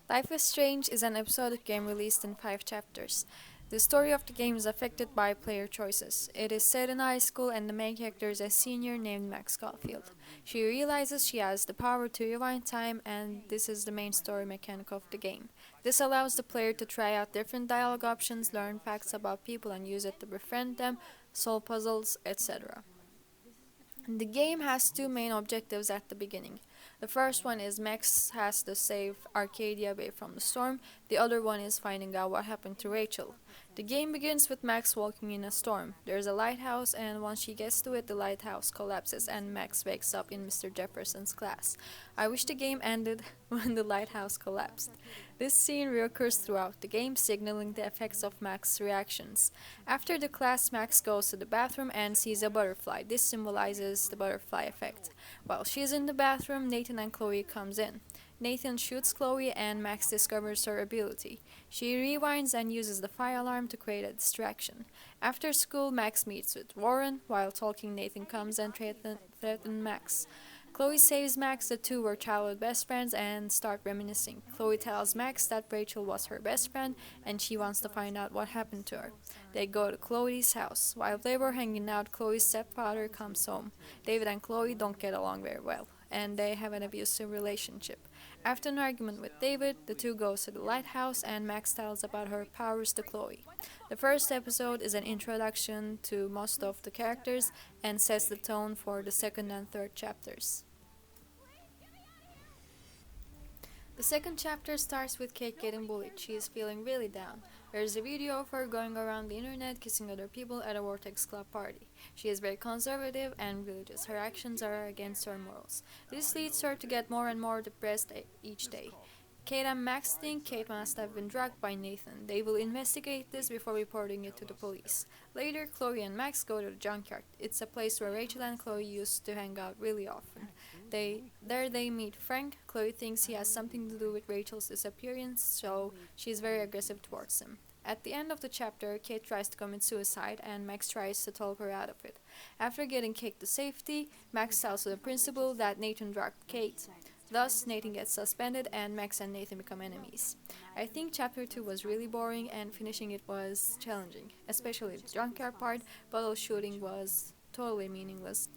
Life is Strange is an episodic game released in 5 chapters. The story of the game is affected by player choices. It is set in high school, and the main character is a senior named Max Caulfield. She realizes she has the power to rewind time, and this is the main story mechanic of the game. This allows the player to try out different dialogue options, learn facts about people, and use it to befriend them, solve puzzles, etc. The game has two main objectives at the beginning. The first one is Max has to save Arcadia Bay from the storm. The other one is finding out what happened to Rachel. The game begins with Max walking in a storm. There's a lighthouse, and once she gets to it, the lighthouse collapses and Max wakes up in Mr. Jefferson's class. I wish the game ended when the lighthouse collapsed. This scene reoccurs throughout the game, signaling the effects of Max's reactions. After the class, Max goes to the bathroom and sees a butterfly. This symbolizes the butterfly effect. While she's in the bathroom, Nathan and Chloe comes in. Nathan shoots Chloe and Max discovers her ability. She rewinds and uses the fire alarm to create a distraction. After school, Max meets with Warren. While talking, Nathan comes and threatens Max. Chloe saves Max. The two were childhood best friends and start reminiscing. Chloe tells Max that Rachel was her best friend and she wants to find out what happened to her. They go to Chloe's house. While they were hanging out, Chloe's stepfather comes home. David and Chloe don't get along very well, and they have an abusive relationship. After an argument with David, the two go to the lighthouse and Max tells about her powers to Chloe. The first episode is an introduction to most of the characters and sets the tone for the second and third chapters. The second chapter starts with Kate getting bullied. She is feeling really down. There is a video of her going around the internet kissing other people at a Vortex Club party. She is very conservative and religious. Her actions are against her morals. This leads her to get more and more depressed each day. Kate and Max think Kate must have been drugged by Nathan. They will investigate this before reporting it to the police. Later, Chloe and Max go to the junkyard. It's a place where Rachel and Chloe used to hang out really often. There they meet Frank. Chloe thinks he has something to do with Rachel's disappearance, so she's very aggressive towards him. At the end of the chapter, Kate tries to commit suicide and Max tries to talk her out of it. After getting Kate to safety, Max tells the principal that Nathan drugged Kate. Thus, Nathan gets suspended and Max and Nathan become enemies. I think chapter 2 was really boring and finishing it was challenging, especially the junkyard part. Bottle shooting was totally meaningless.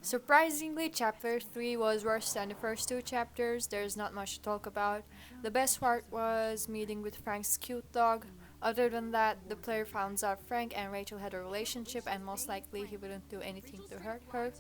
Surprisingly, chapter 3 was worse than the first two chapters. There's not much to talk about. The best part was meeting with Frank's cute dog. Other than that, the player finds out Frank and Rachel had a relationship and most likely he wouldn't do anything to hurt her.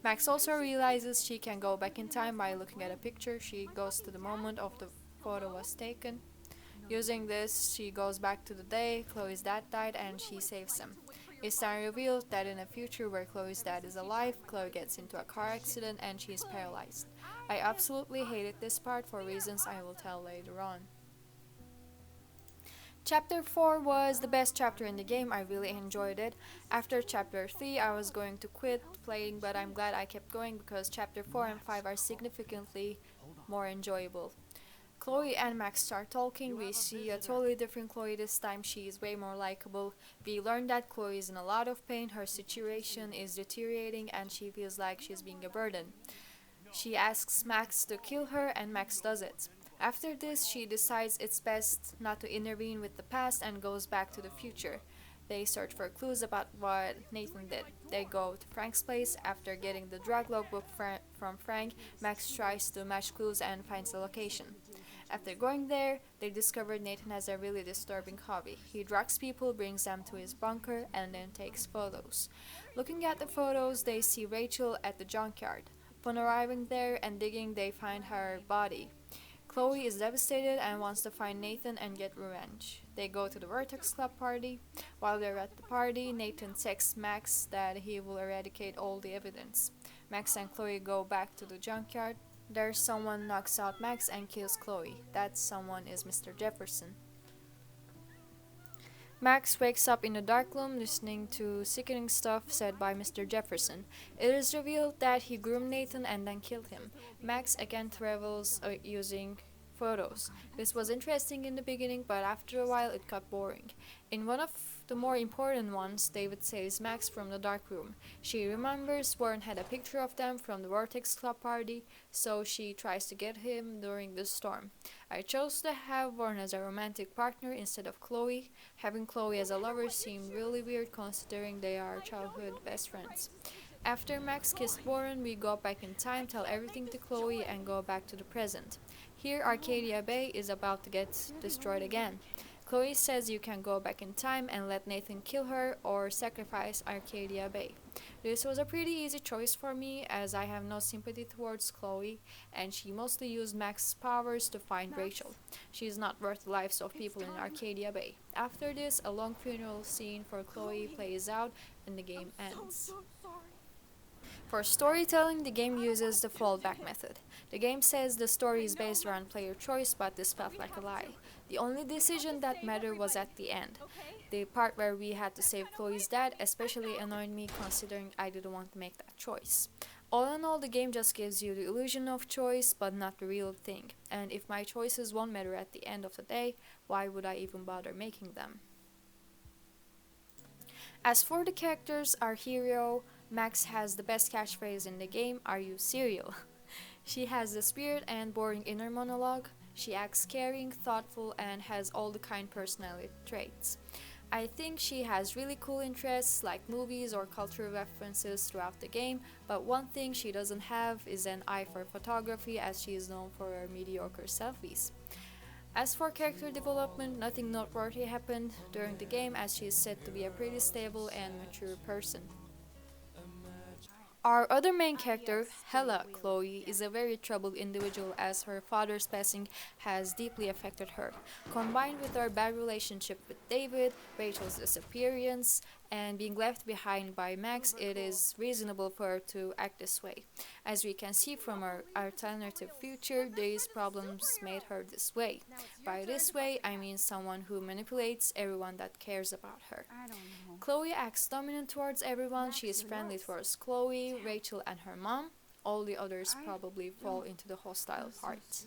Max also realizes she can go back in time by looking at a picture. She goes to the moment of the photo was taken. Using this, she goes back to the day Chloe's dad died and she saves him. It's then revealed that in a future where Chloe's dad is alive, Chloe gets into a car accident and she is paralyzed. I absolutely hated this part for reasons I will tell later on. Chapter 4 was the best chapter in the game. I really enjoyed it. After chapter 3, I was going to quit playing, but I'm glad I kept going because chapter 4 and 5 are significantly more enjoyable. Chloe and Max start talking. We see a totally different Chloe this time. She is way more likable. We learn that Chloe is in a lot of pain. Her situation is deteriorating and she feels like she's being a burden. She asks Max to kill her and Max does it. After this, she decides it's best not to intervene with the past and goes back to the future. They search for clues about what Nathan did. They go to Frank's place. After getting the drug logbook from Frank, Max tries to match clues and finds the location. After going there, they discover Nathan has a really disturbing hobby. He drugs people, brings them to his bunker, and then takes photos. Looking at the photos, they see Rachel at the junkyard. Upon arriving there and digging, they find her body. Chloe is devastated and wants to find Nathan and get revenge. They go to the Vertex Club party. While they're at the party, Nathan texts Max that he will eradicate all the evidence. Max and Chloe go back to the junkyard. There someone knocks out Max and kills Chloe. That someone is Mr. Jefferson. Max wakes up in a dark room listening to sickening stuff said by Mr. Jefferson. It is revealed that he groomed Nathan and then killed him. Max again travels using photos. This was interesting in the beginning, but after a while it got boring. In one of of the more important ones, David saves Max from the dark room. She remembers Warren had a picture of them from the Vortex Club party, so she tries to get him during the storm. I chose to have Warren as a romantic partner instead of Chloe. Having Chloe as a lover seemed really weird considering they are childhood best friends. After Max kissed Warren, we go back in time, tell everything to Chloe, and go back to the present. Here, Arcadia Bay is about to get destroyed again. Chloe says you can go back in time and let Nathan kill her or sacrifice Arcadia Bay. This was a pretty easy choice for me as I have no sympathy towards Chloe and she mostly used Max's powers to find Rachel. She is not worth the lives of people in Arcadia Bay. After this, a long funeral scene for Chloe plays out and the game ends. For storytelling, the game uses the fallback method. The game says the story is based around player choice, but this felt like a lie. The only decision that mattered was at the end. The part where we had to save Chloe's dad especially annoyed me considering I didn't want to make that choice. All in all, the game just gives you the illusion of choice, but not the real thing. And if my choices won't matter at the end of the day, why would I even bother making them? As for the characters, our hero, Max has the best catchphrase in the game, "Are you cereal?" She has the spirit and boring inner monologue. She acts caring, thoughtful, and has all the kind personality traits. I think she has really cool interests like movies or cultural references throughout the game, but one thing she doesn't have is an eye for photography as she is known for her mediocre selfies. As for character development, nothing noteworthy happened during the game as she is said to be a pretty stable and mature person. Our other main character, Hella Chloe, is a very troubled individual as her father's passing has deeply affected her. Combined with her bad relationship with David, Rachel's disappearance, and being left behind by Max, it is reasonable for her to act this way. As we can see from her alternative future, these problems made her this way. By this way, I mean someone who manipulates everyone that cares about her. Chloe acts dominant towards everyone. She is friendly towards Chloe, Rachel, and her mom. All the others probably fall into the hostile part.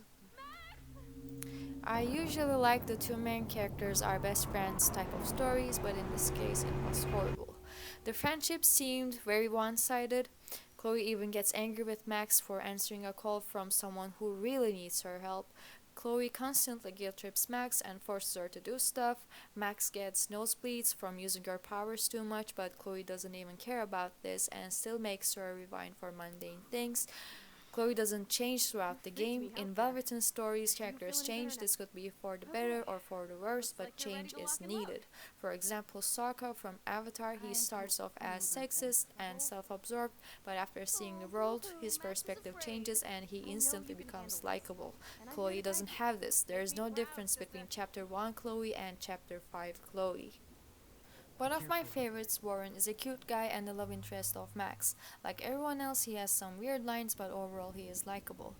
I usually like the two main characters are best friends type of stories, but in this case it was horrible. The friendship seemed very one-sided. Chloe even gets angry with Max for answering a call from someone who really needs her help. Chloe constantly guilt trips Max and forces her to do stuff. Max gets nosebleeds from using her powers too much, but Chloe doesn't even care about this and still makes her rewind for mundane things. Chloe doesn't change throughout the game. In Velveteen stories, characters change. This could be for the better or for the worse, but change is needed. For example, Sokka from Avatar, he starts off as sexist and self-absorbed, but after seeing the world, his perspective changes and he instantly becomes likable. Chloe doesn't have this. There is no difference between Chapter 1 Chloe and Chapter 5 Chloe. One of my favorites, Warren, is a cute guy and the love interest of Max. Like everyone else, he has some weird lines, but overall he is likable.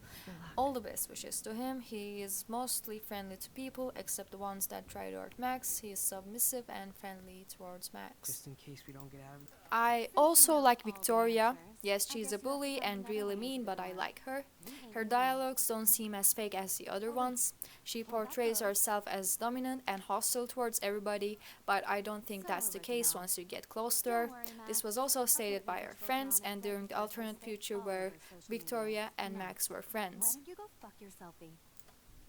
All the best wishes to him. He is mostly friendly to people, except the ones that try to hurt Max. He is submissive and friendly towards Max. Just in case we don't get out of it. I also like Victoria. Yes, she's a bully and really mean, but I like her. Her dialogues don't seem as fake as the other ones. She portrays herself as dominant and hostile towards everybody, but I don't think that's the case once you get close to her. This was also stated by her friends and during the alternate future where Victoria and Max were friends.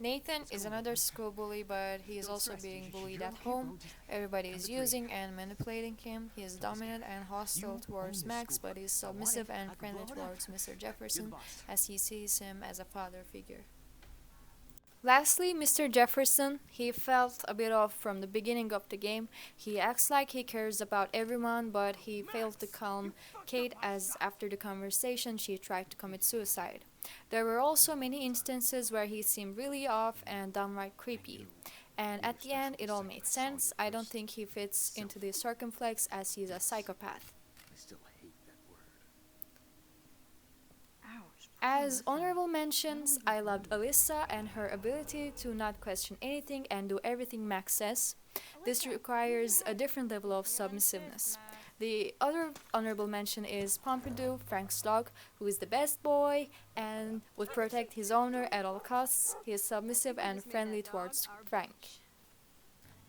Nathan is another school bully, but he is also being bullied at home. Everybody is using and manipulating him. He is dominant and hostile towards Max, but is submissive and friendly towards Mr. Jefferson, as he sees him as a father figure. Lastly, Mr. Jefferson, he felt a bit off from the beginning of the game. He acts like he cares about everyone, but he failed to calm Kate as after the conversation she tried to commit suicide. There were also many instances where he seemed really off and downright creepy. And at the end, it all made sense. I don't think he fits into the circumflex as he's a psychopath. As honorable mentions, I loved Alyssa and her ability to not question anything and do everything Max says. This requires a different level of submissiveness. The other honorable mention is Pompidou, Frank's dog, who is the best boy and would protect his owner at all costs. He is submissive and friendly towards Frank.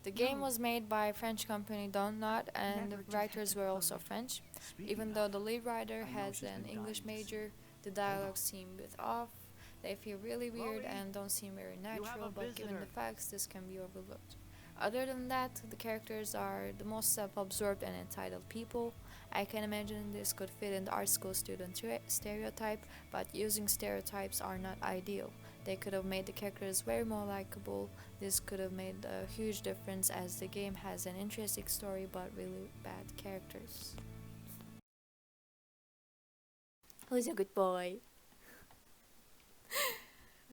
The game was made by French company Donut, and the writers were also French. Even though the lead writer has an English major, the dialogues seem a bit off. They feel really weird and don't seem very natural, but given the facts, this can be overlooked. Other than that, the characters are the most self absorbed and entitled people. I can imagine this could fit in the art school student stereotype, but using stereotypes are not ideal. They could have made the characters way more likable. This could have made a huge difference as the game has an interesting story but really bad characters. Who's a good boy?